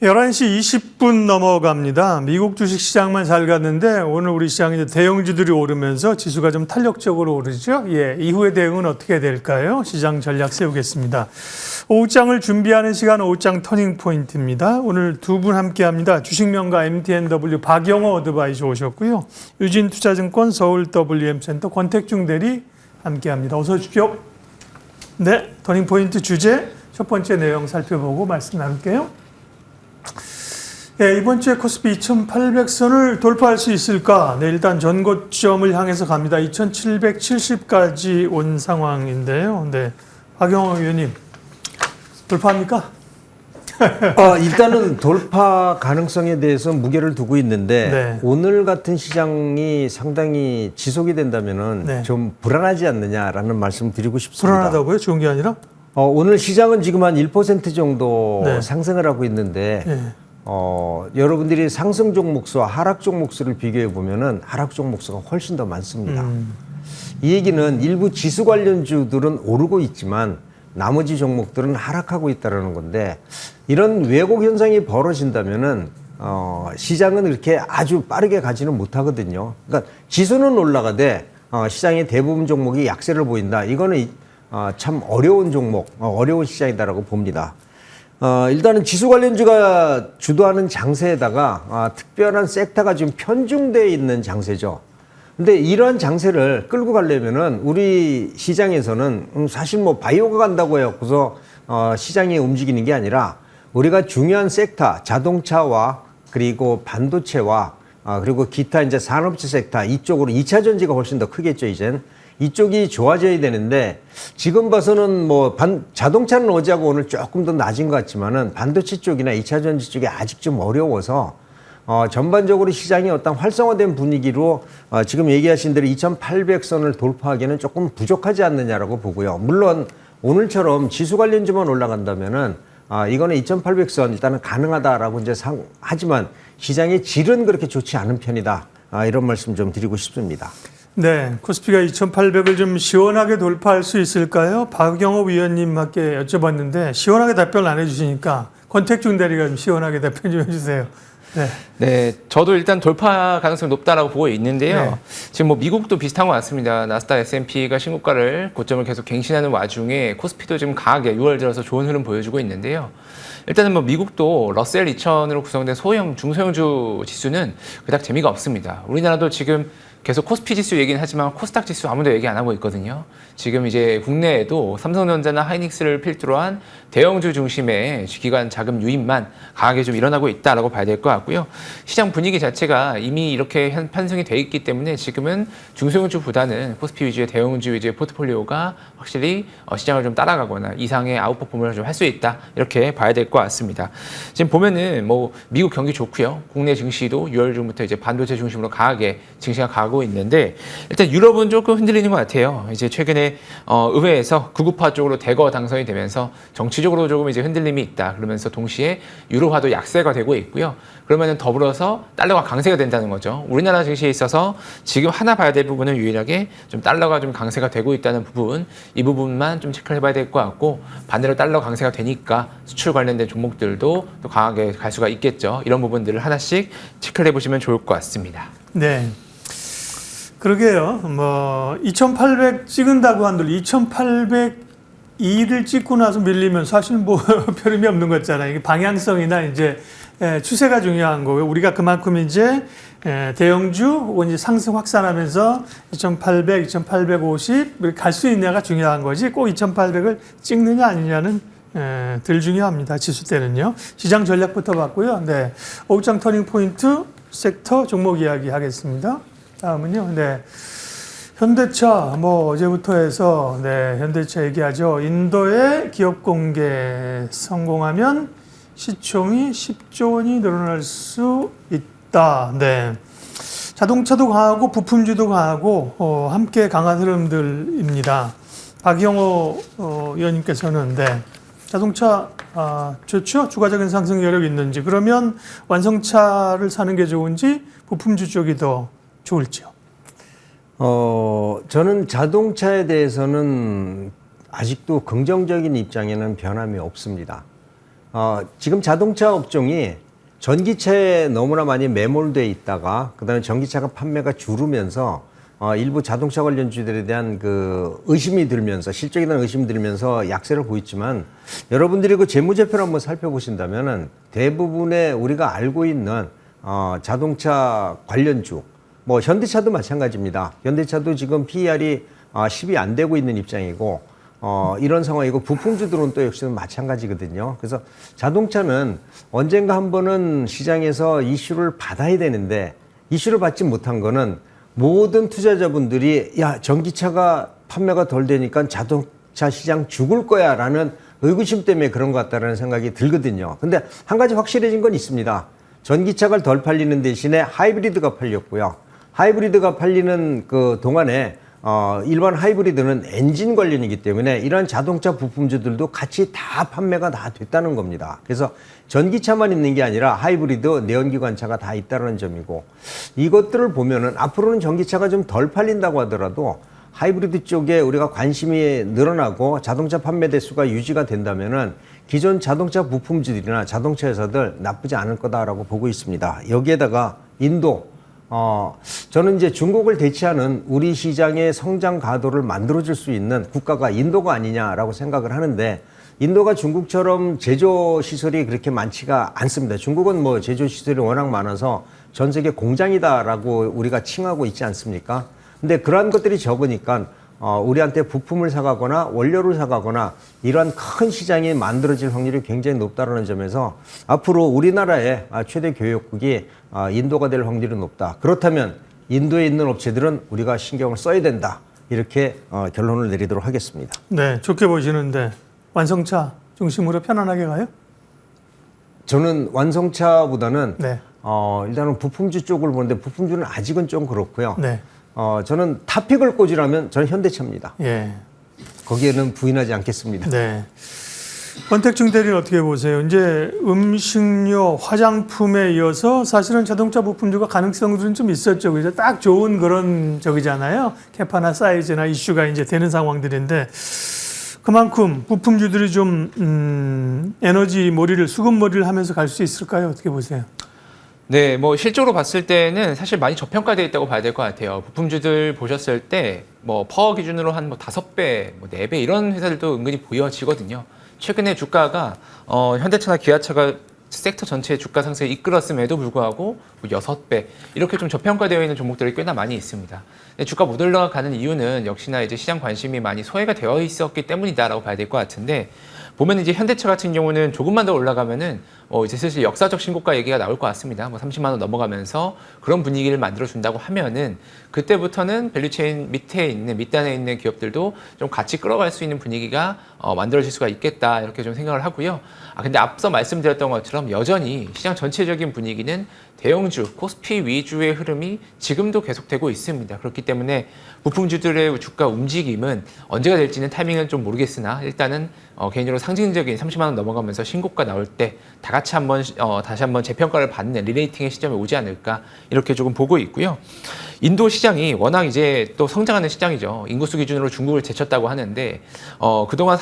11시 20분 넘어갑니다. 미국 주식시장만 잘 갔는데 오늘 우리 시장에 대형주들이 오르면서 지수가 좀 탄력적으로 오르죠. 이후의 대응은 어떻게 될까요? 시장 전략 세우겠습니다. 오후장을 준비하는 시간 오후장 터닝포인트입니다. 오늘 두 분 함께합니다. 주식명가 MTNW 박영호 어드바이저 오셨고요. 유진투자증권 서울 WM센터 권택중 대리 함께합니다. 어서 오십시오. 네, 터닝포인트 주제 첫 번째 내용 살펴보고 말씀 나눌게요. 네, 이번 주에 코스피 2800선을 돌파할 수 있을까? 네, 일단 전고점을 향해서 갑니다. 2770까지 온 상황인데요. 네, 박영호 의원님, 돌파합니까? 일단은 돌파 가능성에 대해서 무게를 두고 있는데 네. 오늘 같은 시장이 상당히 지속이 된다면은 네. 좀 불안하지 않느냐라는 말씀 드리고 싶습니다. 불안하다고요? 좋은 게 아니라? 오늘 시장은 지금 한 1% 정도 네. 상승을 하고 있는데 네. 여러분들이 상승 종목수와 하락 종목수를 비교해 보면은 하락 종목수가 훨씬 더 많습니다. 이 얘기는 일부 지수 관련주들은 오르고 있지만 나머지 종목들은 하락하고 있다는 건데 이런 왜곡 현상이 벌어진다면은 시장은 이렇게 아주 빠르게 가지는 못하거든요. 그러니까 지수는 올라가되 시장의 대부분 종목이 약세를 보인다. 이거는 참 어려운 종목, 어려운 시장이다라고 봅니다. 일단은 지수 관련주가 주도하는 장세에다가 특별한 섹터가 지금 편중되어 있는 장세죠. 근데 이러한 장세를 끌고 가려면은 우리 시장에서는 사실 뭐 바이오가 간다고 해서 시장이 움직이는 게 아니라 우리가 중요한 섹터, 자동차와 그리고 반도체와 그리고 기타 이제 산업재 섹터 이쪽으로 2차 전지가 훨씬 더 크겠죠, 이젠. 이쪽이 좋아져야 되는데 지금 봐서는 뭐 자동차는 어제하고 오늘 조금 더 낮은 것 같지만은 반도체 쪽이나 2차 전지 쪽이 아직 좀 어려워서 전반적으로 시장이 어떤 활성화된 분위기로 지금 얘기하신 대로 2800선을 돌파하기에는 조금 부족하지 않느냐라고 보고요. 물론 오늘처럼 지수 관련주만 올라간다면은 이거는 2800선 일단은 가능하다라고 이제 하지만 시장의 질은 그렇게 좋지 않은 편이다. 이런 말씀 좀 드리고 싶습니다. 네, 코스피가 2800을 좀 시원하게 돌파할 수 있을까요? 박영호 위원님께 여쭤봤는데 시원하게 답변을 안 해주시니까 권택중 대리가 좀 시원하게 답변 좀 해주세요. 네, 저도 일단 돌파 가능성이 높다라고 보고 있는데요. 네. 지금 뭐 미국도 비슷한 것 같습니다. 나스닥 S&P가 신고가를 고점을 계속 갱신하는 와중에 코스피도 지금 강하게 6월 들어서 좋은 흐름 보여주고 있는데요. 일단은 뭐 미국도 러셀 2000으로 구성된 소형, 중소형주 지수는 그닥 재미가 없습니다. 우리나라도 지금 계속 코스피 지수 얘기는 하지만 코스닥 지수 아무도 얘기 안 하고 있거든요. 지금 이제 국내에도 삼성전자나 하이닉스를 필두로 한 대형주 중심의 기관 자금 유입만 강하게 좀 일어나고 있다라고 봐야 될 것 같고요. 시장 분위기 자체가 이미 이렇게 편승이 돼 있기 때문에 지금은 중소형주보다는 코스피 위주의 대형주 위주의 포트폴리오가 확실히 시장을 좀 따라가거나 이상의 아웃퍼폼을 좀 할 수 있다 이렇게 봐야 될 것 같습니다. 지금 보면은 뭐 미국 경기 좋고요. 국내 증시도 6월 중부터 이제 반도체 중심으로 강하게 증시가 가고 있는데 일단 유럽은 조금 흔들리는 것 같아요. 이제 최근에 의회에서 구급화 쪽으로 대거 당선이 되면서 정치적으로 조금 이제 흔들림이 있다. 그러면서 동시에 유로화도 약세가 되고 있고요. 그러면은 더불어서 달러가 강세가 된다는 거죠. 우리나라 증시에 있어서 지금 하나 봐야 될 부분은 유일하게 좀 달러가 좀 강세가 되고 있다는 부분, 이 부분만 좀 체크를 해봐야 될 것 같고 반대로 달러 강세가 되니까 수출 관련된 종목들도 또 강하게 갈 수가 있겠죠. 이런 부분들을 하나씩 체크를 해보시면 좋을 것 같습니다. 네. 그러게요. 뭐 2800 찍은다고 한들 2802를 찍고 나서 밀리면 사실 뭐 별 의미 없는 거잖아요. 이게 방향성이나 이제 추세가 중요한 거고요. 우리가 그만큼 이제 대형주 혹은 이제 상승 확산하면서 2800, 2850 이렇게 갈 수 있냐가 중요한 거지. 꼭 2800을 찍느냐 아니냐는 덜 중요합니다. 지수 때는요. 시장 전략부터 봤고요. 네. 오후장 터닝 포인트 섹터 종목 이야기 하겠습니다. 다음은요. 네. 현대차 뭐 어제부터 해서 현대차 얘기하죠. 인도의 기업 공개 성공하면 시총이 10조 원이 늘어날 수 있다. 네. 자동차도 강하고 부품주도 강하고 함께 강한 흐름들입니다. 박영호 의원님께서는 자동차 좋죠? 추가적인 상승 여력이 있는지. 그러면 완성차를 사는 게 좋은지 부품주 쪽이 더 좋을지요? 저는 자동차에 대해서는 아직도 긍정적인 입장에는 변함이 없습니다. 지금 자동차 업종이 전기차에 너무나 많이 매몰돼 있다가 그다음에 전기차가 판매가 줄으면서 일부 자동차 관련주들에 대한 그 의심이 들면서 실적에 대한 의심이 들면서 약세를 보였지만 여러분들이 그 재무제표를 한번 살펴보신다면은 대부분의 우리가 알고 있는 자동차 관련주 뭐 현대차도 마찬가지입니다. 현대차도 지금 PER이 10이 안 되고 있는 입장이고 이런 상황이고 부품주들은 또 역시 마찬가지거든요. 그래서 자동차는 언젠가 한 번은 시장에서 이슈를 받아야 되는데 이슈를 받지 못한 거는 모든 투자자분들이 야 전기차가 판매가 덜 되니까 자동차 시장 죽을 거야 라는 의구심 때문에 그런 것 같다는 생각이 들거든요. 근데 한 가지 확실해진 건 있습니다. 전기차가 덜 팔리는 대신에 하이브리드가 팔렸고요. 하이브리드가 팔리는 그 동안에 일반 하이브리드는 엔진 관련이기 때문에 이러한 자동차 부품주들도 같이 다 판매가 다 됐다는 겁니다. 그래서 전기차만 있는 게 아니라 하이브리드, 내연기관차가 다 있다는 점이고 이것들을 보면은 앞으로는 전기차가 좀 덜 팔린다고 하더라도 하이브리드 쪽에 우리가 관심이 늘어나고 자동차 판매 대수가 유지가 된다면은 기존 자동차 부품주들이나 자동차 회사들 나쁘지 않을 거다라고 보고 있습니다. 여기에다가 인도 저는 이제 중국을 대체하는 우리 시장의 성장 가도를 만들어줄 수 있는 국가가 인도가 아니냐라고 생각을 하는데 인도가 중국처럼 제조 시설이 그렇게 많지가 않습니다. 중국은 뭐 제조 시설이 워낙 많아서 전 세계 공장이다라고 우리가 칭하고 있지 않습니까? 근데 그러한 것들이 적으니까 우리한테 부품을 사가거나 원료를 사가거나 이러한 큰 시장이 만들어질 확률이 굉장히 높다는 점에서 앞으로 우리나라의 최대 교역국이 인도가 될 확률이 높다. 그렇다면 인도에 있는 업체들은 우리가 신경을 써야 된다. 이렇게 결론을 내리도록 하겠습니다. 네, 좋게 보시는데 완성차 중심으로 편안하게 가요? 저는 완성차보다는 네. 일단은 부품주 쪽을 보는데 부품주는 아직은 좀 그렇고요. 네. 저는 탑픽을 꽂으라면 저는 현대차입니다. 예. 거기에는 부인하지 않겠습니다. 네. 권택중 대리는 어떻게 보세요? 이제 음식료, 화장품에 이어서 사실은 자동차 부품주가 가능성들은 좀 있었죠. 그죠? 딱 좋은 그런 저기잖아요. 캐파나 사이즈나 이슈가 이제 되는 상황들인데 그만큼 부품주들이 좀 에너지 몰이를 수급 몰이를 하면서 갈 수 있을까요? 어떻게 보세요? 네, 뭐 실적으로 봤을 때는 사실 많이 저평가되어 있다고 봐야 될 것 같아요. 부품주들 보셨을 때 뭐 퍼 기준으로 한 뭐 5배, 뭐 4배 이런 회사들도 은근히 보여지거든요. 최근에 주가가 현대차나 기아차가 섹터 전체의 주가 상승을 이끌었음에도 불구하고 뭐 6배 이렇게 좀 저평가되어 있는 종목들이 꽤나 많이 있습니다. 근데 주가 못 올라가는 이유는 역시나 이제 시장 관심이 많이 소외가 되어 있었기 때문이다라고 봐야 될 것 같은데 보면 이제 현대차 같은 경우는 조금만 더 올라가면은 이제 슬슬 역사적 신고가 얘기가 나올 것 같습니다. 뭐 30만 원 넘어가면서 그런 분위기를 만들어 준다고 하면은 그때부터는 밸류체인 밑에 있는 밑단에 있는 기업들도 좀 같이 끌어갈 수 있는 분위기가 만들어질 수가 있겠다 이렇게 좀 생각을 하고요. 근데 앞서 말씀드렸던 것처럼 여전히 시장 전체적인 분위기는 대형주, 코스피 위주의 흐름이 지금도 계속되고 있습니다. 그렇기 때문에 부품주들의 주가 움직임은 언제가 될지는 타이밍은 좀 모르겠으나 일단은 개인적으로 상징적인 30만 원 넘어가면서 신고가 나올 때 다 같이 다시 한번 재평가를 받는 리레이팅의 시점이 오지 않을까 이렇게 조금 보고 있고요. 인도 시장이 워낙 이제 또 성장하는 시장이죠. 인구수 기준으로 중국을 제쳤다고 하는데 그동안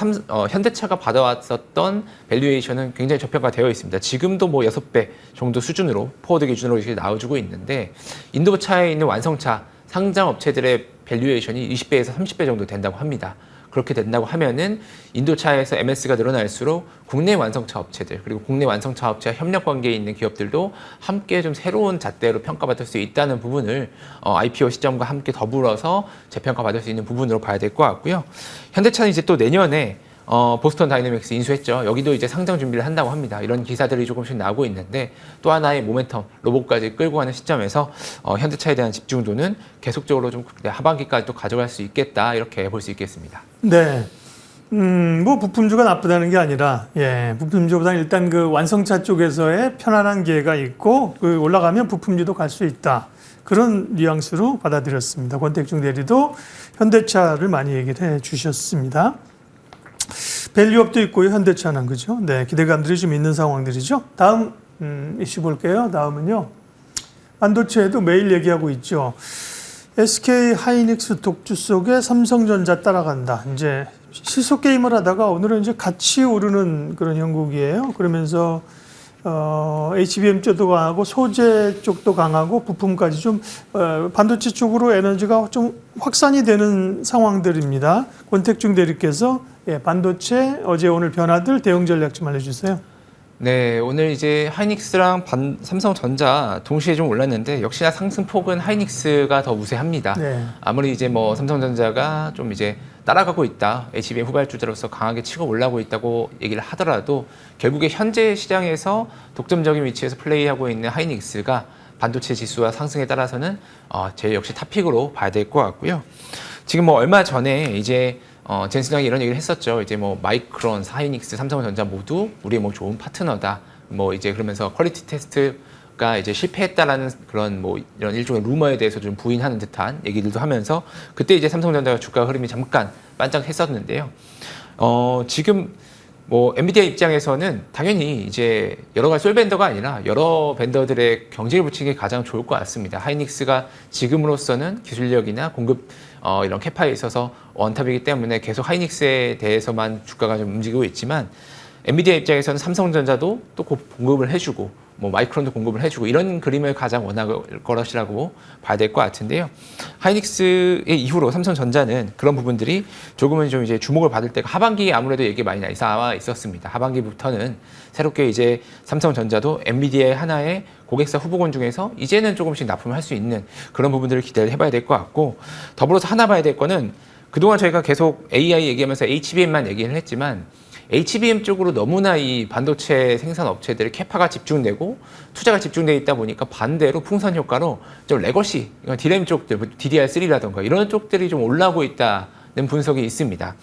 현대차가 받아왔었던 밸류에이션은 굉장히 저평가되어 있습니다. 지금도 뭐 6배 정도 수준으로 포워드 기준으로 이렇게 나와주고 있는데 인도차에 있는 완성차 상장 업체들의 밸류에이션이 20배에서 30배 정도 된다고 합니다. 그렇게 된다고 하면은 인도차에서 MS가 늘어날수록 국내 완성차 업체들 그리고 국내 완성차 업체와 협력 관계에 있는 기업들도 함께 좀 새로운 잣대로 평가받을 수 있다는 부분을 IPO 시점과 함께 더불어서 재평가받을 수 있는 부분으로 봐야 될 것 같고요. 현대차는 이제 또 내년에 보스턴 다이내믹스 인수했죠. 여기도 이제 상장 준비를 한다고 합니다. 이런 기사들이 조금씩 나오고 있는데 또 하나의 모멘텀, 로봇까지 끌고 가는 시점에서 현대차에 대한 집중도는 계속적으로 좀 하반기까지 또 가져갈 수 있겠다 이렇게 볼 수 있겠습니다. 네. 뭐 부품주가 나쁘다는 게 아니라 부품주보다는 일단 그 완성차 쪽에서의 편안한 기회가 있고 그 올라가면 부품주도 갈 수 있다. 그런 뉘앙스로 받아들였습니다. 권택중 대리도 현대차를 많이 얘기를 해 주셨습니다. 밸류업도 있고요. 현대차는 그죠? 네, 기대감들이 좀 있는 상황들이죠. 다음 이슈 볼게요. 다음은요. 반도체에도 매일 얘기하고 있죠. SK 하이닉스 독주 속에 삼성전자 따라간다. 이제 시속 게임을 하다가 오늘은 이제 같이 오르는 그런 형국이에요. 그러면서 HBM 쪽도 강하고 소재 쪽도 강하고 부품까지 좀 반도체 쪽으로 에너지가 좀 확산이 되는 상황들입니다. 권택중 대리께서 반도체 어제 오늘 변화들 대응 전략 좀 알려주세요. 네, 오늘 이제 하이닉스랑 삼성전자 동시에 좀 올랐는데 역시나 상승폭은 하이닉스가 더 우세합니다. 네. 아무리 이제 뭐 삼성전자가 좀 이제 따라가고 있다, HBM 후발주자로서 강하게 치고 올라오고 있다고 얘기를 하더라도 결국에 현재 시장에서 독점적인 위치에서 플레이하고 있는 하이닉스가 반도체 지수와 상승에 따라서는 제 역시 탑픽으로 봐야 될 것 같고요. 지금 뭐 얼마 전에 이제 젠슨형이 이런 얘기를 했었죠. 이제 뭐 마이크론, 하이닉스, 삼성전자 모두 우리의 뭐 좋은 파트너다. 뭐 이제 그러면서 퀄리티 테스트가 이제 실패했다라는 그런 뭐 이런 일종의 루머에 대해서 좀 부인하는 듯한 얘기들도 하면서 그때 이제 삼성전자 주가 흐름이 잠깐 반짝했었는데요. 지금 뭐 엔비디아 입장에서는 당연히 이제 여러 가지 솔벤더가 아니라 여러 벤더들의 경쟁을 붙이는 게 가장 좋을 것 같습니다. 하이닉스가 지금으로서는 기술력이나 공급 이런 캐파에 있어서 원탑이기 때문에 계속 하이닉스에 대해서만 주가가 좀 움직이고 있지만 엔비디아 입장에서는 삼성전자도 또 공급을 해주고 뭐 마이크론도 공급을 해주고 이런 그림을 가장 원할 것이라고 봐야 될 것 같은데요. 하이닉스의 이후로 삼성전자는 그런 부분들이 조금은 좀 이제 주목을 받을 때가 하반기에 아무래도 얘기 많이 나와 있었습니다. 하반기부터는 새롭게 이제 삼성전자도 엔비디아의 하나의 고객사 후보군 중에서 이제는 조금씩 납품을 할 수 있는 그런 부분들을 기대를 해봐야 될 것 같고 더불어서 하나 봐야 될 거는 그동안 저희가 계속 AI 얘기하면서 HBM만 얘기를 했지만 HBM 쪽으로 너무나 이 반도체 생산 업체들의 캐파가 집중되고 투자가 집중되어 있다 보니까 반대로 풍선 효과로 좀 레거시, 디램 쪽들, DDR3라던가 이런 쪽들이 좀 올라오고 있다는 분석이 있습니다.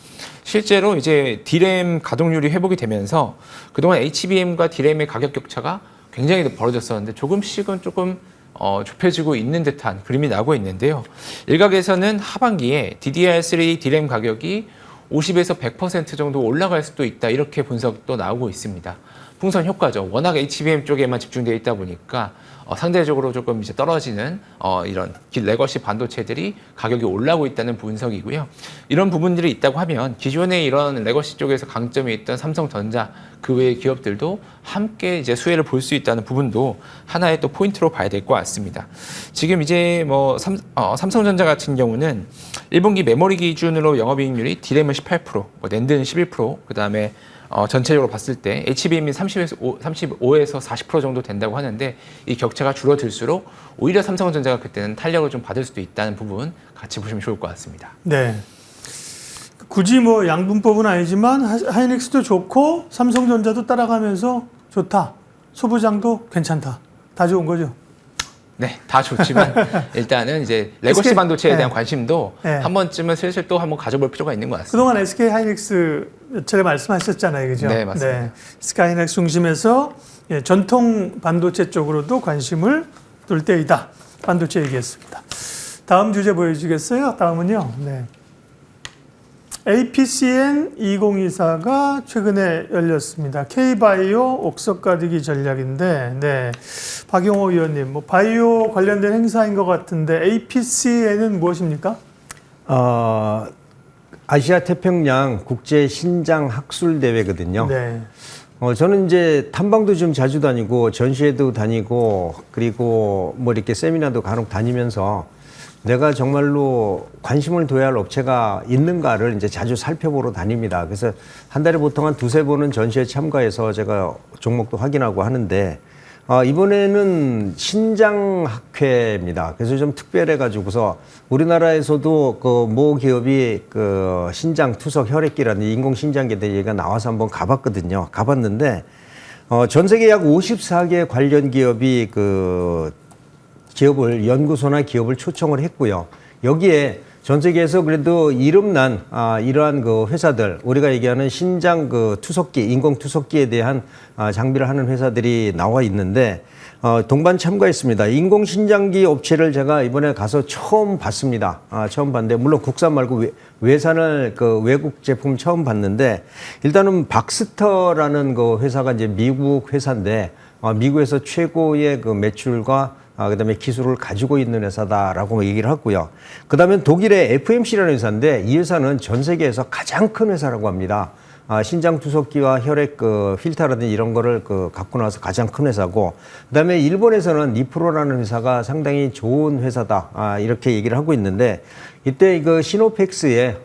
실제로 이제 디램 가동률이 회복이 되면서 그동안 HBM과 디램의 가격 격차가 굉장히 벌어졌었는데 조금씩은 조금 좁혀지고 있는 듯한 그림이 나오고 있는데요. 일각에서는 하반기에 DDR3 디램 가격이 50에서 100% 정도 올라갈 수도 있다 이렇게 분석도 나오고 있습니다. 풍선 효과죠. 워낙 HBM 쪽에만 집중되어 있다 보니까 상대적으로 조금 이제 떨어지는 이런 레거시 반도체들이 가격이 올라오고 있다는 분석이고요. 이런 부분들이 있다고 하면 기존에 이런 레거시 쪽에서 강점이 있던 삼성전자 그 외의 기업들도 함께 이제 수혜를 볼 수 있다는 부분도 하나의 또 포인트로 봐야 될 것 같습니다. 지금 이제 뭐 삼성전자 같은 경우는 1분기 메모리 기준으로 영업이익률이 디램은 18%, 뭐 낸드는 11%, 그 다음에 전체적으로 봤을 때 HBM이 35에서 40% 정도 된다고 하는데 이 격차가 줄어들수록 오히려 삼성전자가 그때는 탄력을 좀 받을 수도 있다는 부분 같이 보시면 좋을 것 같습니다. 네. 굳이 뭐 양분법은 아니지만 하이닉스도 좋고 삼성전자도 따라가면서 좋다. 소부장도 괜찮다. 다 좋은 거죠. 네, 다 좋지만 일단은 이제 레거시 SK, 반도체에 대한 관심도 네. 한 번쯤은 슬슬 또 한번 가져볼 필요가 있는 것 같습니다. 그동안 SK 하이닉스 제가 말씀하셨잖아요, 그죠? 네, 맞습니다. 네. SK 하이닉스 중심에서 전통 반도체 쪽으로도 관심을 둘 때이다. 반도체 얘기했습니다. 다음 주제 보여주겠어요? 다음은요. 네. APCN 2024가 최근에 열렸습니다. K바이오 옥석 가리기 전략인데, 네. 박용호 위원님, 뭐 바이오 관련된 행사인 것 같은데 APCN은 무엇입니까? 아시아 태평양 국제 신장 학술 대회거든요. 네. 저는 이제 탐방도 좀 자주 다니고 전시회도 다니고 그리고 뭐 이렇게 세미나도 간혹 다니면서 내가 정말로 관심을 둬야 할 업체가 있는가를 이제 자주 살펴보러 다닙니다. 그래서 한 달에 보통 한 두세 번은 전시회 참가해서 제가 종목도 확인하고 하는데 이번에는 신장학회입니다. 그래서 좀 특별해가지고서 우리나라에서도 그 모 기업이 그 신장 투석 혈액기라는 인공신장기에 대해 얘기가 나와서 한번 가봤거든요. 가봤는데 전 세계 약 54개 관련 기업이 그 기업을 연구소나 기업을 초청을 했고요. 여기에 전 세계에서 그래도 이름난 이러한 그 회사들, 우리가 얘기하는 신장 그 투석기, 인공 투석기에 대한 장비를 하는 회사들이 나와 있는데 동반 참가했습니다. 인공 신장기 업체를 제가 이번에 가서 처음 봤습니다. 처음 봤는데 물론 국산 말고 외산을 그 외국 제품 처음 봤는데 일단은 박스터라는 그 회사가 이제 미국 회사인데 미국에서 최고의 그 매출과 그다음에 기술을 가지고 있는 회사다라고 얘기를 하고요. 그다음에 독일의 FMC라는 회사인데 이 회사는 전 세계에서 가장 큰 회사라고 합니다. 신장 투석기와 혈액 필터라든지 이런 거를 갖고 나와서 가장 큰 회사고, 그다음에 일본에서는 니프로라는 회사가 상당히 좋은 회사다, 이렇게 얘기를 하고 있는데, 이때 시노펙스의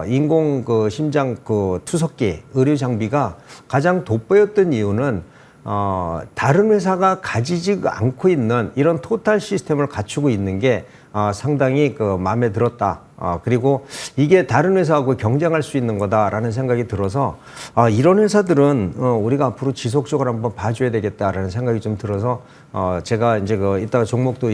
인공 심장 투석기 의료 장비가 가장 돋보였던 이유는 다른 회사가 가지지 않고 있는 이런 토탈 시스템을 갖추고 있는 게 상당히 마음에 들었다. 그리고 이게 다른 회사하고 경쟁할 수 있는 거다라는 생각이 들어서 이런 회사들은 우리가 앞으로 지속적으로 한번 봐줘야 되겠다라는 생각이 좀 들어서 제가 이제 이따가 종목도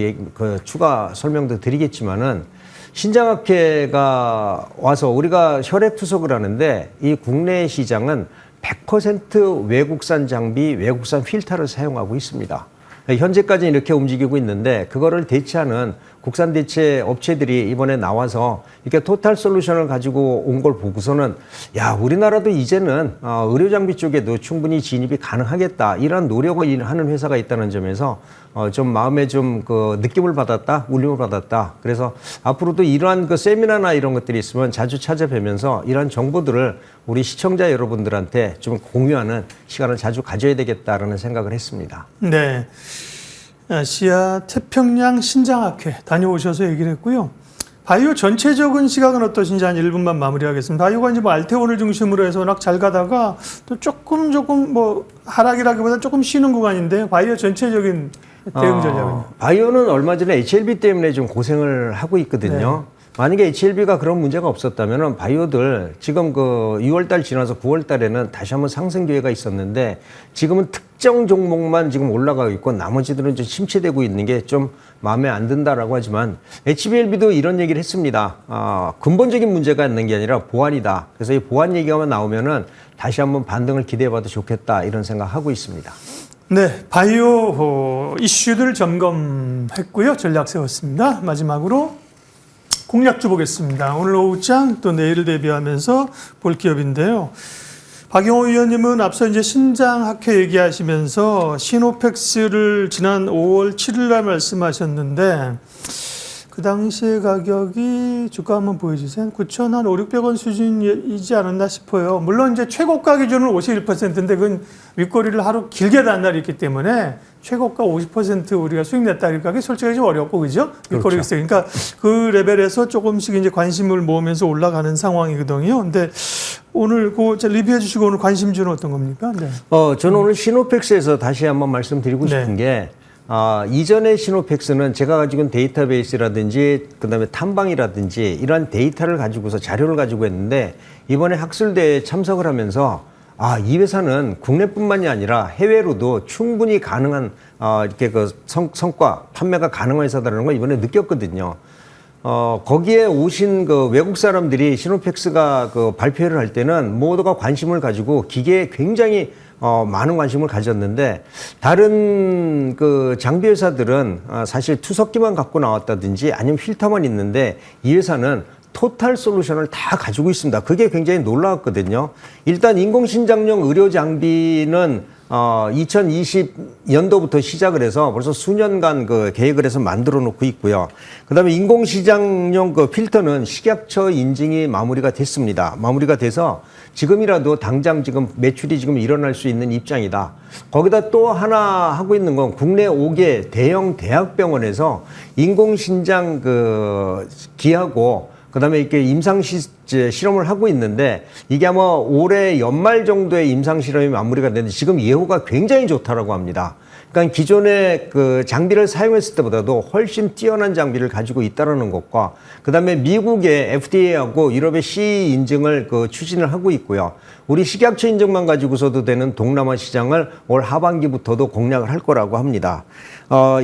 추가 설명도 드리겠지만은 신장학회가 와서 우리가 혈액 투석을 하는데 이 국내 시장은 100% 외국산 장비, 외국산 필터를 사용하고 있습니다. 현재까지는 이렇게 움직이고 있는데 그거를 대체하는 국산 대체 업체들이 이번에 나와서 이렇게 토탈 솔루션을 가지고 온 걸 보고서는 야, 우리나라도 이제는 의료 장비 쪽에도 충분히 진입이 가능하겠다, 이런 노력을 하는 회사가 있다는 점에서 좀 마음에 좀 느낌을 받았다, 울림을 받았다. 그래서 앞으로도 이러한 세미나나 이런 것들이 있으면 자주 찾아뵈면서 이러한 정보들을 우리 시청자 여러분들한테 좀 공유하는 시간을 자주 가져야 되겠다라는 생각을 했습니다. 네. 아시아 태평양 신장학회 다녀오셔서 얘기를 했고요. 바이오 전체적인 시각은 어떠신지 한 1분만 마무리하겠습니다. 바이오가 이제 알테온을 중심으로 해서 워낙 잘 가다가 또 조금 하락이라기보다 조금 쉬는 구간인데 바이오 전체적인 대응 전략은요? 바이오는 얼마 전에 HLB 때문에 좀 고생을 하고 있거든요. 네. 만약에 HLB가 그런 문제가 없었다면 바이오들 지금 6월달 지나서 9월달에는 다시 한번 상승 기회가 있었는데 지금은 특정 종목만 지금 올라가고 있고 나머지들은 좀 침체되고 있는 게 좀 마음에 안 든다라고 하지만 HBLB도 이런 얘기를 했습니다. 근본적인 문제가 있는 게 아니라 보안이다. 그래서 이 보안 얘기가 나오면은 다시 한번 반등을 기대해봐도 좋겠다, 이런 생각하고 있습니다. 네, 바이오 이슈들 점검했고요. 전략 세웠습니다. 마지막으로 공략주 보겠습니다. 오늘 오후장 또 내일을 대비하면서 볼 기업인데요. 박영호 위원님은 앞서 이제 신장학회 얘기하시면서 시노펙스를 지난 5월 7일 날 말씀하셨는데 그 당시의 가격이 주가 한번 보여주세요. 9,500원 수준이지 않았나 싶어요. 물론 이제 최고가 기준은 51%인데 그건 윗꼬리를 하루 길게 단 날이 있기 때문에 최고가 50% 우리가 수익 냈다 그러니까 그게 솔직히 좀 어렵고, 그죠? 윗꼬리가 있어요. 그러니까 그 레벨에서 조금씩 이제 관심을 모으면서 올라가는 상황이거든요. 근데 오늘 리뷰해 주시고 오늘 관심주는 어떤 겁니까? 네. 저는 오늘 시노펙스에서 다시 한번 말씀드리고 싶은 게 이전의 시노펙스는 제가 가지고 있는 데이터베이스라든지 그다음에 탐방이라든지 이러한 데이터를 가지고서 자료를 가지고 했는데 이번에 학술대회에 참석을 하면서 이 회사는 국내뿐만이 아니라 해외로도 충분히 가능한 이렇게 성과 판매가 가능한 회사다라는 걸 이번에 느꼈거든요. 거기에 오신 외국 사람들이 시노펙스가 발표를 할 때는 모두가 관심을 가지고 기계에 굉장히 많은 관심을 가졌는데 다른 장비 회사들은 사실 투석기만 갖고 나왔다든지 아니면 필터만 있는데 이 회사는 토탈 솔루션을 다 가지고 있습니다. 그게 굉장히 놀라웠거든요. 일단 인공신장용 의료 장비는 2020년도부터 시작을 해서 벌써 수년간 계획을 해서 만들어 놓고 있고요. 그 다음에 인공시장용 필터는 식약처 인증이 마무리가 됐습니다. 마무리가 돼서 지금이라도 당장 지금 매출이 지금 일어날 수 있는 입장이다. 거기다 또 하나 하고 있는 건 국내 5개 대형 대학병원에서 인공신장 기하고 그다음에 이렇게 임상 실험을 하고 있는데 이게 아마 올해 연말 정도에 임상 실험이 마무리가 되는데 지금 예후가 굉장히 좋다라고 합니다. 그러니까 기존의 장비를 사용했을 때보다도 훨씬 뛰어난 장비를 가지고 있다라는 것과 그다음에 미국의 FDA하고 유럽의 CE 인증을 추진을 하고 있고요. 우리 식약처 인증만 가지고서도 되는 동남아 시장을 올 하반기부터도 공략을 할 거라고 합니다.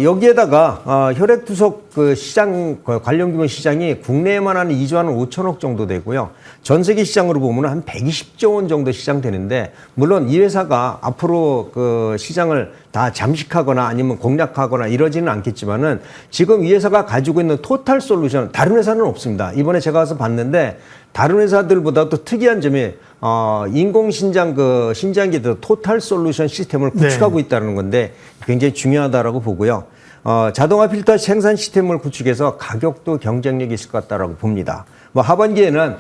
여기에다가 혈액투석 시장 관련 규모 시장이 국내에만 한 2조 한 5천억 정도 되고요. 전 세계 시장으로 보면 한 120조 원 정도 시장 되는데 물론 이 회사가 앞으로 시장을 다 잠식하거나 아니면 공략하거나 이러지는 않겠지만은 지금 이 회사가 가지고 있는 토탈 솔루션 다른 회사는 없습니다. 이번에 제가 가서 봤는데 다른 회사들보다 또 특이한 점이 인공신장 신장기도 토탈 솔루션 시스템을 구축하고 있다는 건데 굉장히 중요하다라고 보고요. 자동화 필터 생산 시스템을 구축해서 가격도 경쟁력이 있을 것 같다라고 봅니다. 뭐 하반기에는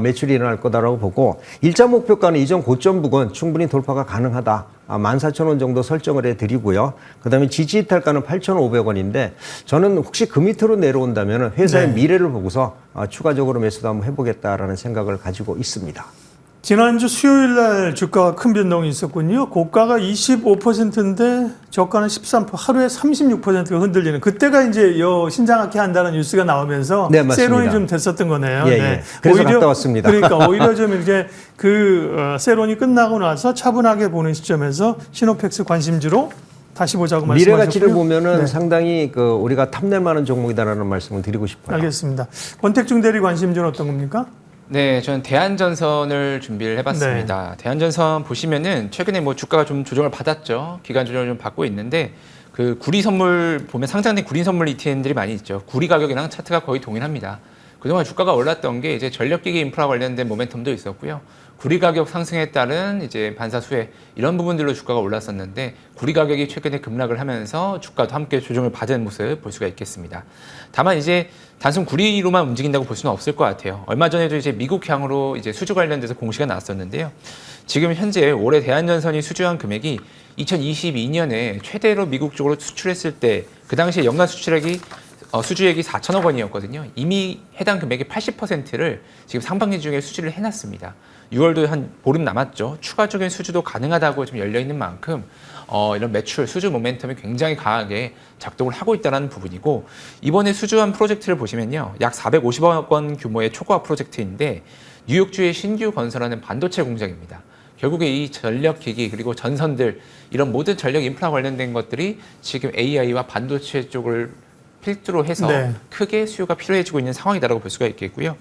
매출이 일어날 거다라고 보고 1차 목표가는 이전 고점 부근 충분히 돌파가 가능하다. 14,000원 정도 설정을 해드리고요. 그다음에 지지이탈가는 8,500원인데 저는 혹시 그 밑으로 내려온다면 회사의 네. 미래를 보고서 추가적으로 매수도 한번 해보겠다라는 생각을 가지고 있습니다. 지난주 수요일 날 주가가 큰 변동이 있었군요. 고가가 25%인데 저가는 13%, 하루에 36%가 흔들리는. 그때가 이제 신장하게 한다는 뉴스가 나오면서 네, 맞습니다. 세론이 좀 됐었던 거네요. 예, 예. 그래서 갔다 왔습니다. 그러니까 오히려 좀 이렇게 세론이 끝나고 나서 차분하게 보는 시점에서 시노펙스 관심주로 다시 보자고 말씀하셨고요. 미래 가치를 보면은 네. 상당히 우리가 탐낼 만한 종목이다라는 말씀을 드리고 싶어요. 알겠습니다. 권택중 대리 관심주는 어떤 겁니까? 네, 저는 대한전선을 준비를 해봤습니다. 대한전선 보시면은 최근에 뭐 주가가 좀 조정을 받았죠. 기간 조정을 좀 받고 있는데 그 구리 선물 보면 상장된 구리 선물 ETN들이 많이 있죠. 구리 가격이랑 차트가 거의 동일합니다. 그동안 주가가 올랐던 게 이제 전력기기 인프라 관련된 모멘텀도 있었고요. 구리 가격 상승에 따른 이제 반사 수혜 이런 부분들로 주가가 올랐었는데 구리 가격이 최근에 급락을 하면서 주가도 함께 조정을 받은 모습 볼 수가 있겠습니다. 다만 이제 단순 구리로만 움직인다고 볼 수는 없을 것 같아요. 얼마 전에도 이제 미국향으로 이제 수주 관련돼서 공시가 나왔었는데요. 지금 현재 올해 대한전선이 수주한 금액이 2022년에 최대로 미국 쪽으로 수출했을 때 그 당시에 연간 수출액이 수주액이 4천억 원이었거든요. 이미 해당 금액의 80%를 지금 상반기 중에 수주를 해놨습니다. 6월도 한 보름 남았죠. 추가적인 수주도 가능하다고 좀 열려있는 만큼 이런 매출, 수주 모멘텀이 굉장히 강하게 작동을 하고 있다는 부분이고 이번에 수주한 프로젝트를 보시면요. 약 450억 원 규모의 초과학 프로젝트인데 뉴욕주에 신규 건설하는 반도체 공장입니다. 결국에 이 전력기기 그리고 전선들 이런 모든 전력 인프라 관련된 것들이 지금 AI와 반도체 쪽을 필두로 해서 네. 크게 수요가 필요해지고 있는 상황이다라고 볼 수가 있겠고요.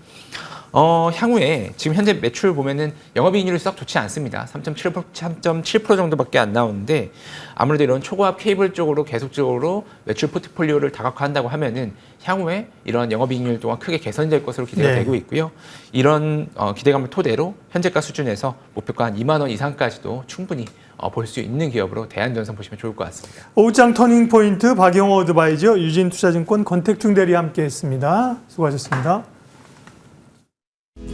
향후에 지금 현재 매출 보면은 영업이익률이 썩 좋지 않습니다. 3.7% 정도밖에 안 나오는데 아무래도 이런 초고압 케이블 쪽으로 계속적으로 매출 포트폴리오를 다각화한다고 하면은 향후에 이런 영업이익률 또한 크게 개선될 것으로 기대가 네. 되고 있고요. 이런 기대감을 토대로 현재가 수준에서 목표가 한 2만 원 이상까지도 충분히 볼 수 있는 기업으로 대한전선 보시면 좋을 것 같습니다. 오후장 터닝포인트 박영호 어드바이저 유진투자증권 권택중 대리 함께했습니다. 수고하셨습니다.